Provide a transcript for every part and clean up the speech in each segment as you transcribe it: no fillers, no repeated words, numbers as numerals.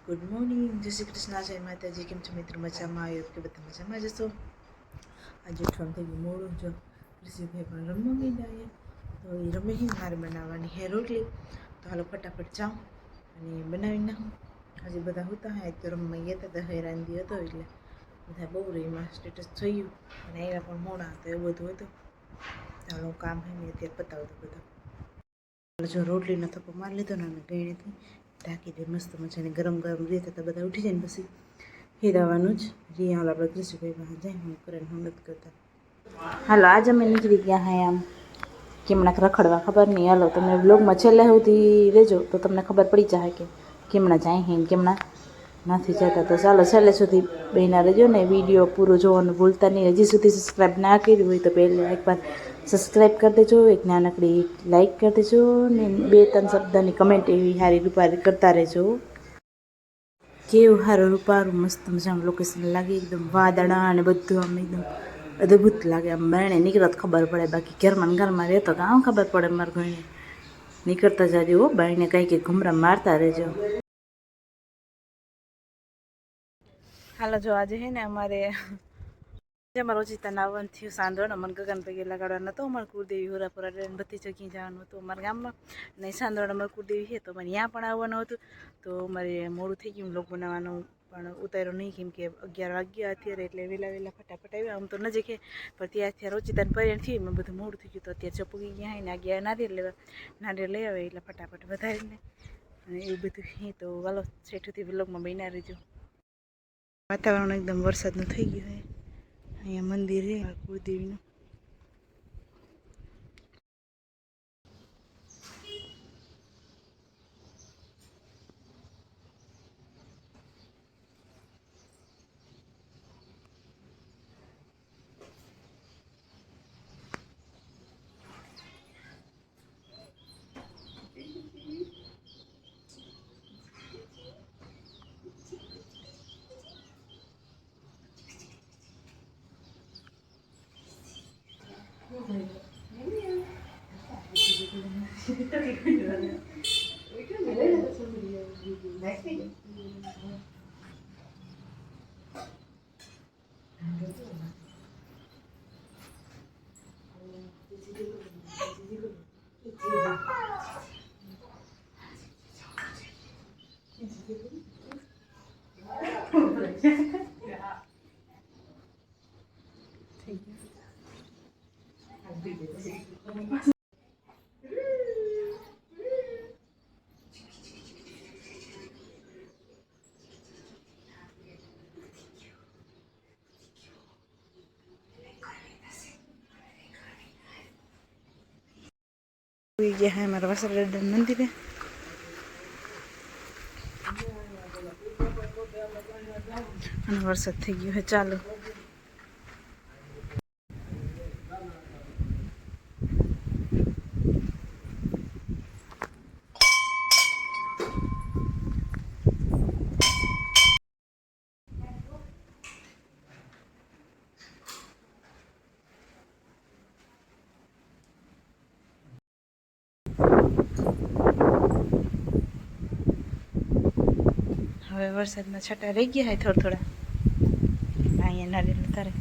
Good morning, જય શ્રી કૃષ્ણ, જય માતાજી. કેમ છો મિત્રો? મજામાં આવ્યો કે બધા મજામાં જશો? આજે ઉઠવાનું થઈ ગયું મોડું. જો ઋષિભાઈ પણ રમવા માંડ્યા, તો એ રમે હી મારે બનાવવાની હે રોટલી. તો હાલો ફટાફટ જાઉં અને બનાવી નાખું. આજે બધા હોતા હે તો રમવા ગયા હતા, હેરાન દી હતો એટલે બધા બહુ રહીમાં સ્ટેટસ જોયું અને એના પણ મોડા હતો એવું બધું હતું. ચાલો કામ હોય ને અત્યારે પતાવતું બધા. જો રોટલીનો થપ્પો મારી લીધો ને ગળીથી ઢાંકી દે મસ્ત મજાને ગરમ ગરમ રહેતા તો બધા ઉઠી જાય ને પછી હેરાવાનું જ રિયા આપણે કૃષિભાઈ પાસે જાય હું કરે મદદ કરતા. હાલો આજે અમે નીકળી ગયા હા આમ કેમણાક રખડવા, ખબર નહીં. હાલો તમે બ્લોગમાં છેલ્લે સુધી રહેજો તો તમને ખબર પડી જાય કે કેમણા જાય હે કેમણા નથી જતા. તો ચાલો છેલ્લે સુધી બહેના રહેજો ને વિડીયો પૂરો જોવાનું ભૂલતા નહીં. હજી સુધી સબસ્ક્રાઈબ ના કર્યું હોય તો પહેલાં એકવાર સબસ્ક્રાઈબ કરી દેજો, એક નાનકડી લાઈક કરી દેજો ને 2-3 શબ્દની કમેન્ટ એવી સારી રૂપારી કરતા રહેજો. કેવું સારું રૂપારું મસ્ત મજાનું લોકેશન લાગે, એકદમ વાદળા અને બધું આમ એકદમ અદ્ભુત લાગે. આમ બાયણે નીકળત ખબર પડે, બાકી ઘરમાં ઘરમાં રહેતો તો આમ ખબર પડે. મારા ઘરને નીકળતા જાજો હો, બાયણે કંઈક ઘૂમરા મારતા રહેજો. હાલો જો આજે હે ને અમારે અમારા ઓચિતાના આવવાનું થયું સાંદોડ. અમારે ગગન પગે લગાડવાનો હતો. અમારે કુળદેવી હોરાપુરા ટ્રેન બધી જગ્યાએ જવાનું હતું અમારા ગામમાં, અને સાંદોડ અમારે કુળદેવી છે તો અમારે ત્યાં પણ આવવાનું હતું. તો અમારે મોડું થઈ ગયું લોક બનાવવાનું, પણ ઉતાર્યો નહીં કેમ કે 11 વાગ્યા અત્યારે, એટલે વહેલા ફટાફટ આવ્યા. આમ તો નજીક છે પણ ત્યાં અત્યારે ઓચિતાને પર્યણ થયું એમાં બધું મોડું થઈ ગયું. તો અત્યારે ચપુકી ગયા હોય ને આ ગયા નારિયેળ લઈ આવે એટલે ફટાફટ વધારીને અને એવું બધું હે. તો વાલો છેઠુંથી વ્લોગમાં બન્યા રહેજો. વાતાવરણ એકદમ વરસાદનું થઈ ગયું છે. અહીંયા મંદિર છે કુળદેવીનું. ગયા હે અમારા વસરાડા મંદિરે. અને વરસાદ થઈ ગયો હે ચાલુ. હવે વરસાદના છટા રહી ગયા હોય થોડા અહીંયા નારિયેળ તારે.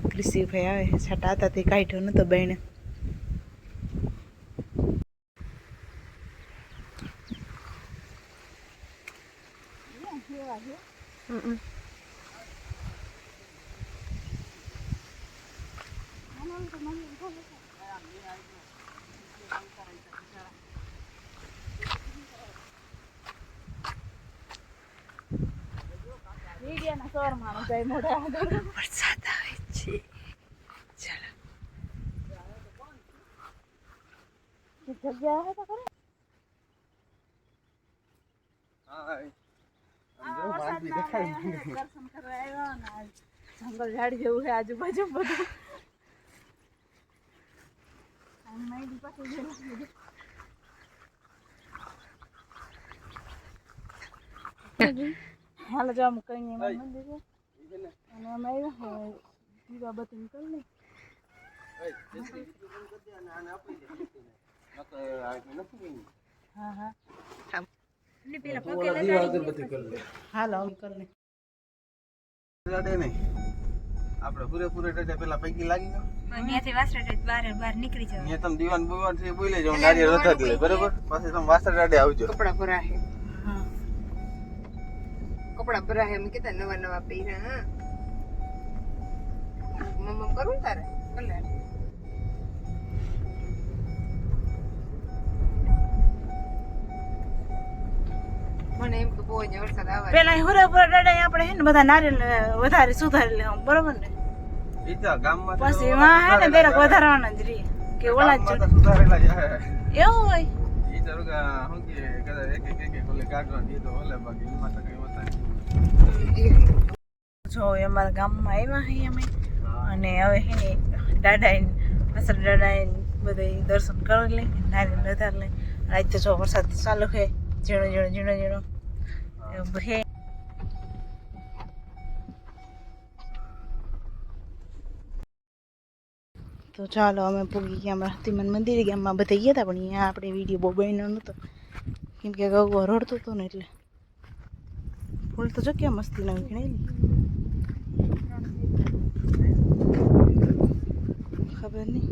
કૃષિભાઈ આવે છટા હતા તે કાઢ્યો નતો બહેને. વરસાદ આવે છે. ચાલો જગ્યા આવે તો ખરે. દર્શન કરવા આવ્યા ને જંગલ ઝાડ જેવું છે આજુબાજુ બધું. હાલ જો આમ કઈ મંદિર છે અને અમે આવ્યા દીવા બત્તી કરી હા હા ને પેલા પગે લગાડી હાલો અંકલ ને આપણે પૂરેપૂરે ડે પેલા પૈકી લાગી ગયો ત્યાંથી વાસરા બહાર નીકળી જાવ અહીંયા તમે દીવાન બુવાન થી બોલે જાવ નારિયેળ વધારી લે બરોબર પછી તમે વાસરા ડે આવજો કપડા ભરા હે હા કપડા ભરા હે એમ કેતા નવા નવા પહેર્યા હા મમ્મ કરું તારે ભલે મને એમ કે બહુ જ વરસાદ આવે પેલા હુરેપુરા દાડા આપણે હે ને બધા નારિયેળ વધારે સુધારી લે બરોબર ને ઈતા ગામમાં પછી એમાં હે ને બેરક વધારવાના જ રહી કે ઓલા જ સુધારેલા જાય એવું હોય ઈ તારું કે હું કે કદાચ એક ઓલે કાઢવા દીધો ઓલે બાકી એમાં તો કઈ હોતા જો અમારા ગામમાં આવ્યા હે અમે અને હવે હે ને દાદા અસર દાદા બધા દર્શન કરી લે નારિયેળ વધારે લે આજ તો જો વરસાદ ચાલુ છે ઝીણો ઝીણો એવું હે તો ચાલો અમે પૂગી ગયા અમારા હતીમન મંદિર ગામમાં બધા ગયા હતા પણ અહીંયા આપણે વિડીયો બહુ બન્યો નહોતો કેમ કે ગગો રડતો હતો ને એટલે ફૂલ તો જો ક્યાં મસ્તી નવી ઘણી ખબર નહીં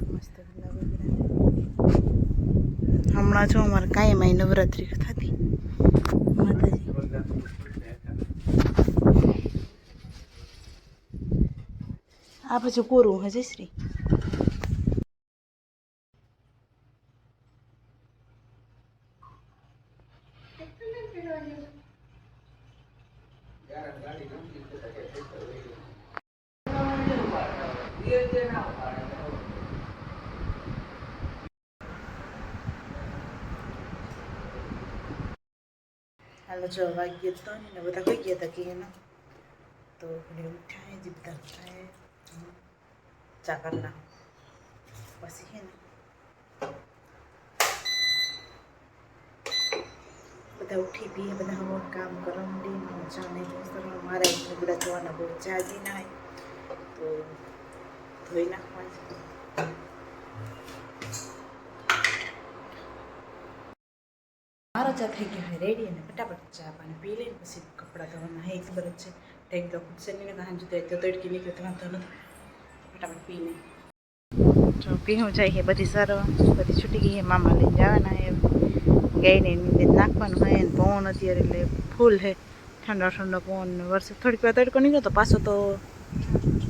મસ્ત હમણાં જો અમારે કાયમ અહીં નવરાત્રિ થતી માતાજી આ પછી કોરું હજે શ્રી હાલો જો વાગ્યો તો ને બધા હોઈ ગયા હતા કે એનો તો ઘરે ઉઠાય જ બધા ઉઠાય ચા કરના પછી હે ને બધા ઉઠી પીએ બધા હવે કામ કરવા માંડી ચા ને મારે બધા ધોવાના બહુ જાજી ના હોય તો ધોઈ નાખવા છે મારો ચા થઈ ગયો હોય રેડી અને ફટાફટ ચા પાણી પી લઈને પછી કપડાં ધોવાના હે ખબર જ છે ટેક તો ખૂટશે નહીં ને હાંજુ તો તડકી નીકળે તો વાંધો નથી ફટાફટ પી લઈ જો પીવું જાય છે બધી સરવા બધી છૂટી ગઈ છે મામા લઈને જવાના હે ગાયને નીંદે નાખવાનું હોય ને પવન અત્યારે એટલે ફૂલ છે ઠંડો ઠંડો પવન વરસાદ થોડીક વાર તડકો નીકળ્યો તો પાછો તો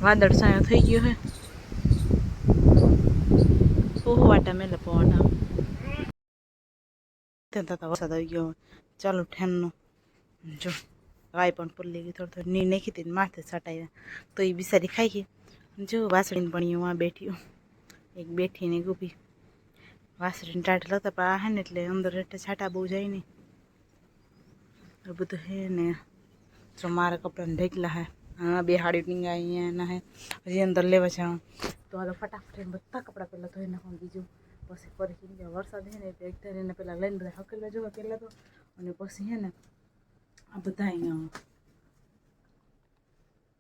વાદળ છાયો થઈ ગયો હે ઓહો વાટા મેલે પવન આવે ત્યાં વરસાદ આવી ગયો ચાલો ઠેનનો જો ગાય પણ પલ્લી ગઈ થોડી ની નાખી હતી માથે સટાવ્યા તો એ બિસારી ખાઈ ગઈ જો વાસળીને પણ આ બેઠી એક બેઠી ને ઊભી વાસળીને ટાટલા હતા પણ આ હે ને એટલે અંદર એટલે છાંટા બહુ જાય નહીં એ બધું હે ને જો મારા કપડાને ઢેકલા હે હા બે હાડી ટીંગા અહીંયા હે હજી અંદર લેવા જવાનું તો હાલો ફટાફટ બધા કપડાં પહેલાં ધોઈ નાખવાનું બીજું પછી ફરી વરસાદ હે ને એટલે એક ધરીને પહેલાં લઈને બધા હકેલવા જવા પહેલાં તો અને પછી હે ને આ બધા અહીંયા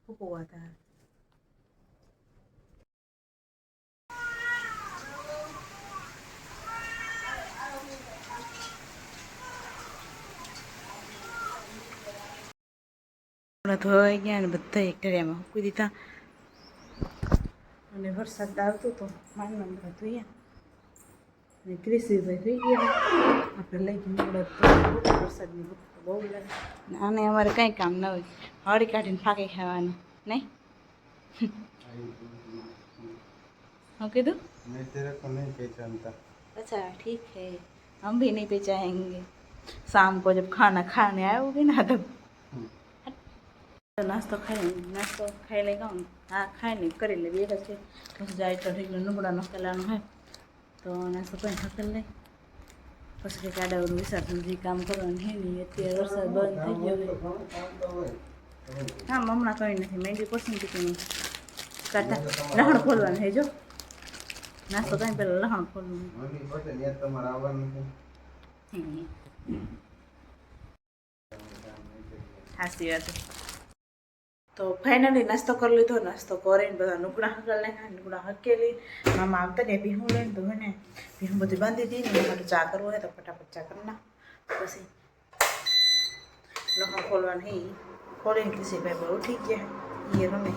ફૂકવા હતા ધોઈ ગયા ને બધા એક ઢેરિયામાં મૂકી દીધા અને વરસાદ આવતો હતો મારના બધા ધોયા અને ક્રિશીભાઈ થઈ ગયા આપણે લઈ ગયું વરસાદની બહુ લાગે આને અમારે કંઈ કામ ન હોય હળી કાઢીને ફાંકી ખાવાનું નહીં हाँ कीधु मैं तेरे को नहीं पहचानता अच्छा ठीक है हम भी नहीं पहचाएंगे शाम को जब खाना खाने आओगे ना तब नाश्तो खाई लेगा हाँ खाई नहीं कर ले भी बच्चे तो जाए तो ठीक नुकड़ा नखेलानो है तो नाश्तो कहीं हकल ले बस के काड़ा और विसर्जन जी काम करવાનું હે નહીં અત્યારે વરસાદ બંધ થઈ ગયો હા હમણાં કંઈ નથી મેગી પસંદ કીધું કાઢા લહણ ખોલવાનું હે જો નાસ્તો કંઈ પહેલાં લહણ ખોલવાનું તમારે આવવાનું છે સાચી વાત તો ફાઇનલી નાસ્તો કરી લીધો, નાસ્તો કરીને બધા નુકડા હકલ નાખ્યા, નુકડા હકેલી મામા આવતા ને ભીહું લઈને તો ને ભીહું બધી બાંધી હતી ને માટે ચા કરવો હોય તો ફટાફટ ચા કરી નાખ. પછી લોહા ખોલવાનું હે ખોલીને કિસી ભાઈ ઉઠી ગયા એ રમે.